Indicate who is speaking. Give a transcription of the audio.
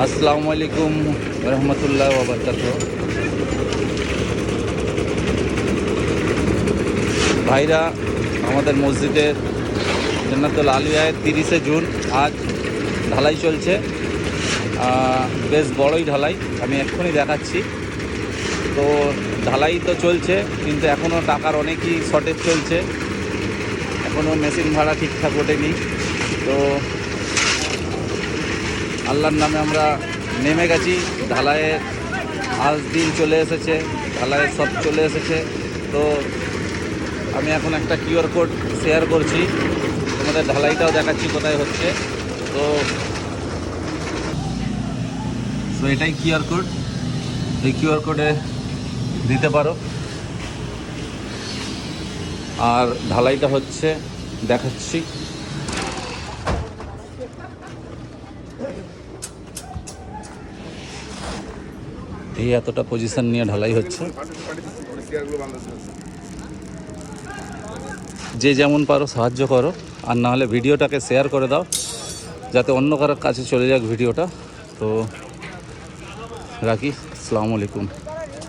Speaker 1: আসসালামু আলাইকুম রহমতুল্লাহ ওয়া বারাকাতুহু। ভাইরা, আমাদের মসজিদের জান্নাতুল আলিয়ায় 30শে জুন আজ ঢালাই চলছে। বেশ বড়ই ঢালাই, আমি এক্ষুনি দেখাচ্ছি। তো ঢালাই তো চলছে, কিন্তু এখনও টাকার অনেকই শর্টেজ চলছে, এখনও মেশিন ভাড়া ঠিকঠাক ওঠেনি। তো আল্লাহর নামে আমরা নেমে গেছি। ঢালাইয়ের আজ দিন চলে এসেছে, ঢালাইয়ের সব চলে এসেছে। তো আমি এখন একটা কিউআর কোড শেয়ার করছি, তোমাদের ঢালাইটাও দেখাচ্ছি কোথায় হচ্ছে। তো এটাই কিউআর কোড, এই কিউআর কোডে দিতে পারো। আর ঢালাইটা হচ্ছে দেখাচ্ছি। এই এতটা পজিশন নিয়ে ঢালাই হচ্ছে। যে যেমন পারো সাহায্য করো, আর না হলে ভিডিওটাকে শেয়ার করে দাও, যাতে অন্য কারোর কাছে চলে যাক ভিডিওটা। তো রাখি, আসসালামু আলাইকুম।